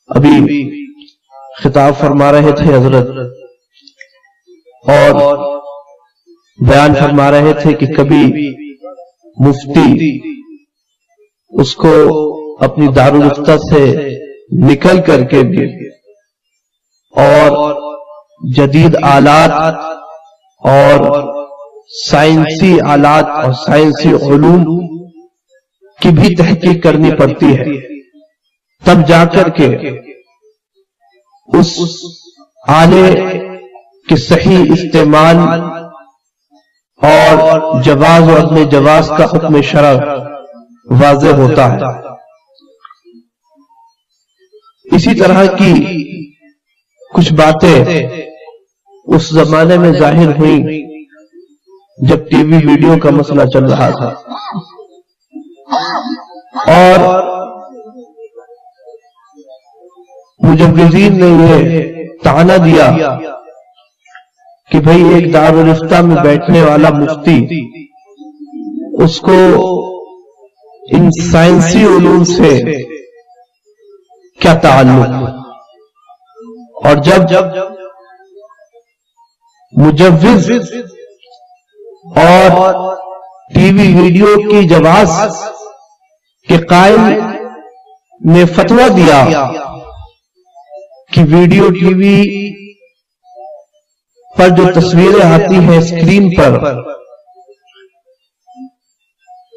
ابھی خطاب فرما رہے تھے حضرت اور بیان فرما رہے تھے کہ کبھی مفتی اس کو اپنی دارالفتہ سے نکل کر کے بھی اور جدید آلات اور سائنسی آلات اور سائنسی علوم کی بھی تحقیق کرنی پڑتی ہے، تب جا کر کے اس آلے کے صحیح استعمال اور جواز و عدم جواز کا حکم شرع واضح ہوتا ہے۔ اسی طرح کی کچھ باتیں اس زمانے میں ظاہر ہوئی جب ٹی وی ویڈیو کا مسئلہ چل رہا تھا، اور مجوزین نے یہ طعنہ دیا کہ بھئی ایک دارالفتہ میں بیٹھنے والا مفتی، اس کو ان سائنسی علوم سے کیا تعلق، اور جب مجوز اور ٹی وی ویڈیو کی جواز کے قائل نے فتویٰ دیا کہ ویڈیو ٹی وی پر جو تصویریں آتی ہیں اسکرین پر،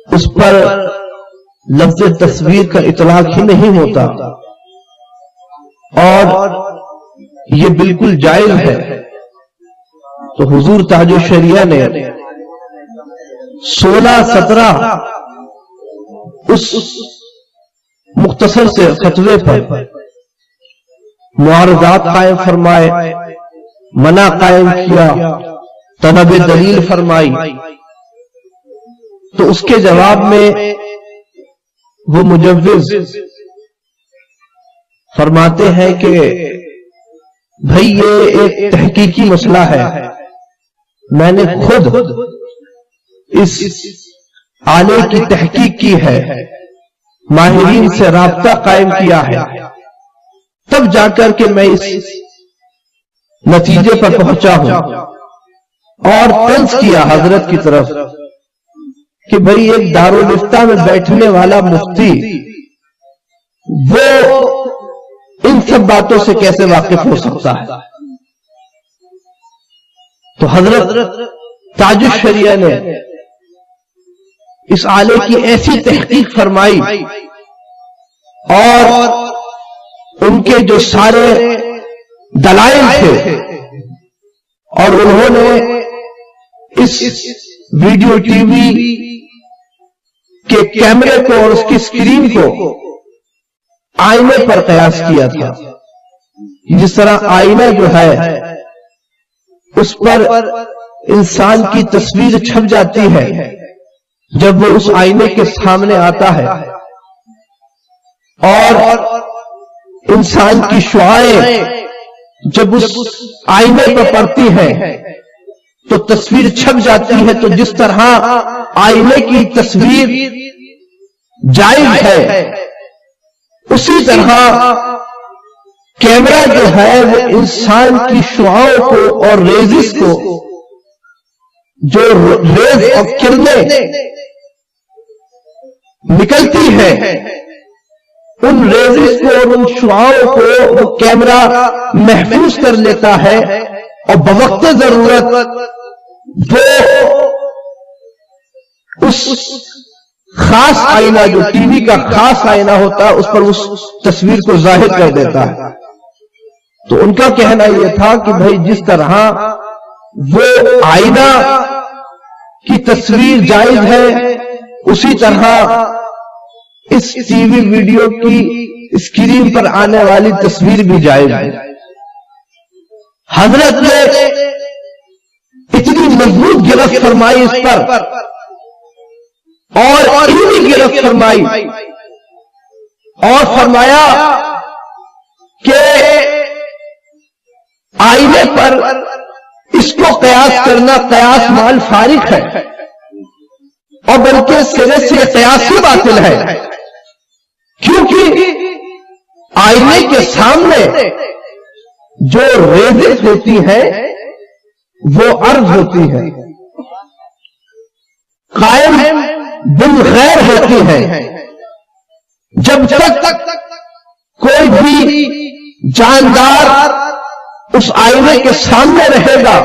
اس پر لفظ تصویر کا اطلاق ہی نہیں ہوتا اور یہ بالکل جائز ہے، تو حضور تاج الشریعہ نے 16-17 اس مختصر سے فتوے پر معارضات قائم فرمائے، منع قائم کیا، طلب دلیل فرمائی، تو اس کے جواب میں وہ مجوز فرماتے ہیں کہ بھئی یہ ایک تحقیقی مسئلہ ہے، میں نے خود اس آلے کی تحقیق کی ہے، ماہرین سے رابطہ قائم کیا ہے، تب جا کر کے میں اس نتیجے پر پہنچا ہوں، اور طنز کیا حضرت کی طرف کہ بھئی ایک دارالفتہ میں بیٹھنے والا مفتی وہ ان سب باتوں سے کیسے واقف ہو سکتا ہے۔ تو حضرت تاج الشریعہ نے اس آلے کی ایسی تحقیق فرمائی اور ان کے جو سارے دلائل تھے، اور انہوں نے اس ویڈیو ٹی وی کے کیمرے کو اور اس کی اسکرین کو آئینے پر قیاس کیا تھا۔ جس طرح آئینہ جو ہے اس پر انسان کی تصویر چھپ جاتی ہے جب وہ اس آئینے کے سامنے آتا ہے، اور انسان کی شعاعیں جب اس آئینے پر پڑتی ہیں تو تصویر چھپ جاتی ہے۔ تو جس طرح آئینے کی تصویر جائز ہے، اسی طرح کیمرہ جو ہے وہ انسان کی شعاعوں کو اور ریزز کو، جو ریز اور کرنیں نکلتی ہیں، ان ریزز کو اور ان شعاعوں کو وہ کیمرہ محفوظ کر لیتا ہے، اور بوقت ضرورت وہ اس خاص آئینہ جو ٹی وی کا خاص آئینہ ہوتا ہے اس پر اس تصویر کو ظاہر کر دیتا ہے۔ تو ان کا کہنا یہ تھا کہ بھئی جس طرح وہ آئینہ کی تصویر جائز ہے، اسی طرح اس ٹی وی ویڈیو کی اسکرین پر آنے والی تصویر بھی جائز ہے۔ حضرت نے اتنی مضبوط گرفت فرمائی اس پر، اور علمی گرفت فرمائی، اور فرمایا کہ آئینے پر اس کو قیاس کرنا قیاس مال فارق ہے، اور بلکہ سرے سے قیاس ہی باطل ہے، کیونکہ آئینے کے سامنے جو ریزیں ہوتی ہیں وہ عرض ہوتی ہے، قائم بالغیر ہوتی ہے۔ جب تک کوئی بھی جاندار اس آئینے کے سامنے رہے گا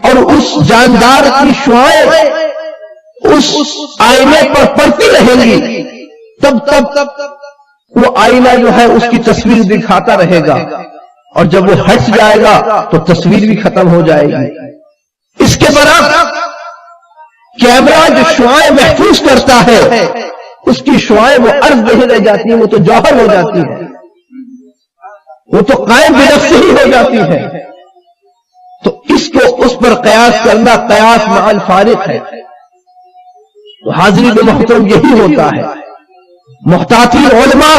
اور اس جاندار کی شعائیں اس آئینے پر پڑتی رہیں گی، تب وہ آئینہ جو ہے اس کی تصویر دکھاتا رہے گا، اور جب وہ ہٹ جائے گا تو تصویر بھی ختم ہو جائے گی۔ اس کے برعکس کیمرہ جو شعائیں محفوظ کرتا ہے اس کی شعائیں وہ عرض نہیں رہ جاتی ہیں، وہ تو جوہر ہو جاتی ہے، وہ تو قائم بنفسہ ہی ہو جاتی ہے۔ تو اس کو اس پر قیاس کرنا قیاس مع الفارق ہے۔ تو حاضرین محترم یہی ہوتا ہے، محتاطین علماء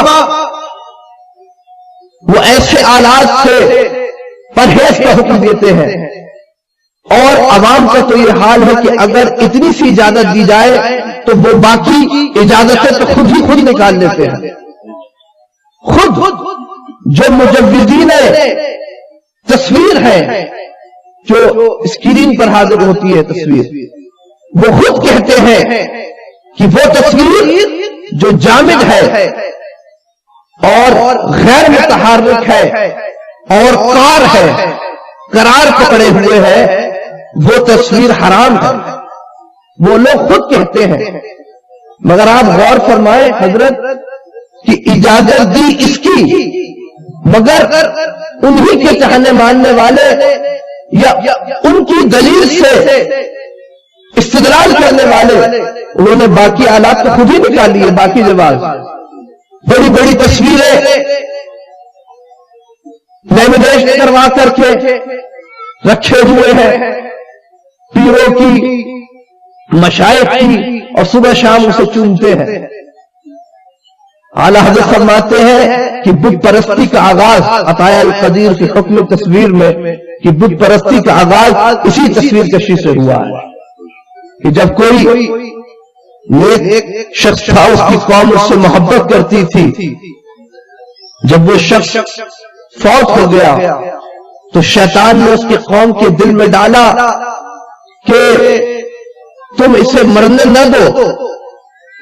وہ ایسے آلات سے پرہیز کا حکم دیتے ہیں، اور عوام کا تو یہ حال ہے کہ اگر اتنی سی اجازت دی جائے تو وہ باقی اجازتیں تو خود نکال لیتے ہیں۔ خود جو مجوزین تصویر ہے، جو اسکرین پر حاضر ہوتی ہے تصویر، وہ خود کہتے ہیں کہ وہ تصویر جو جامد ہے اور غیر متحرک ہے اور قار ہے، قرار پکڑے ہوئے ہے، وہ تصویر حرام ہے، وہ لوگ خود کہتے ہیں۔ مگر آپ غور فرمائیں حضرت کہ اجازت دی اس کی، مگر انہی کے چاہنے ماننے والے یا ان کی دلیل سے استدلال کرنے والے انہوں نے باقی آلات تو خود ہی نکالی ہے، باقی جواز بڑی بڑی تصویریں لیمینیٹ کروا کر کے رکھے ہوئے ہیں پیروں کی، مشائخ کی، اور صبح شام اسے چومتے ہیں۔ اعلیٰ حضرت فرماتے ہیں کہ بت پرستی کا آغاز عطاء القدیر کی حکم تصویر میں کہ بت پرستی کا آغاز اسی تصویر کشی سے ہوا ہے، کہ جب کوئی نیک شخص تھا، اس کی قوم اس سے محبت کرتی تھی، جب وہ شخص فوت ہو گیا تو شیطان نے اس کی قوم کے دل میں ڈالا کہ تم اسے مرنے نہ دو،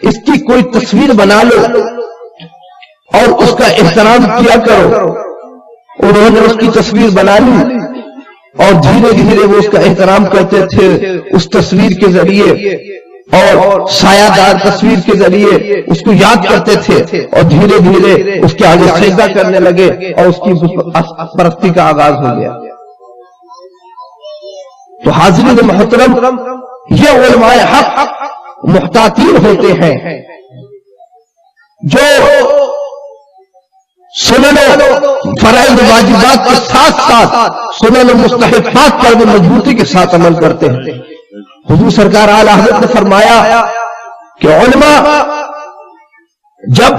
اس کی کوئی تصویر بنا لو اور اس کا احترام کیا کرو۔ انہوں نے اس کی تصویر بنا لی اور دھیرے دھیرے وہ اس کا احترام کرتے تھے اس تصویر کے ذریعے، اور سایہ دار تصویر کے ذریعے اس کو یاد کرتے تھے، اور دھیرے دھیرے اس کے آگے سجدہ کرنے لگے اور اس کی پرستی کا آغاز ہو گیا۔ تو حاضرین محترم، یہ علماء حق محتاطین ہوتے ہیں جو سنن فرائض واجبات کے ساتھ ساتھ سنن مستحبات پر بھی مضبوطی کے ساتھ عمل کرتے ہیں۔ حضور سرکار اعلیٰ حضرت نے فرمایا کہ علماء جب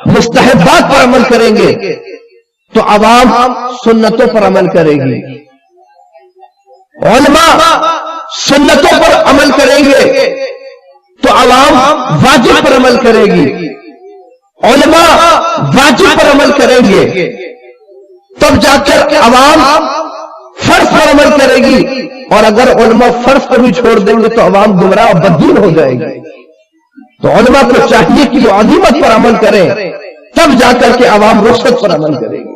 مستحبات پر عمل کریں گے تو عوام سنتوں پر عمل کرے گی، علماء سنتوں پر عمل کریں گے تو عوام واجب پر عمل کرے گی، علماء واجب پر عمل کریں گے تب جا کر عوام فرض پر عمل کرے گی، اور اگر علماء فرض کو بھی چھوڑ دیں گے تو عوام گمراہ اور بددین ہو جائے گی۔ تو علماء کو چاہیے کہ وہ عظیمت پر عمل کریں، تب جا کر کے عوام رشد پر عمل کرے گی۔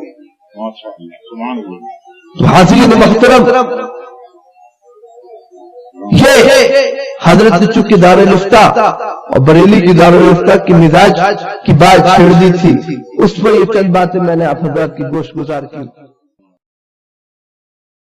تو حاضرین محترم، یہ حضرت چونکہ دارالفتہ اور بریلی کی دارالفتہ کی مزاج کی بات چھیڑ دی تھی، اس پر یہ چند باتیں میں نے آپ حضرات کی گوش گزار کی۔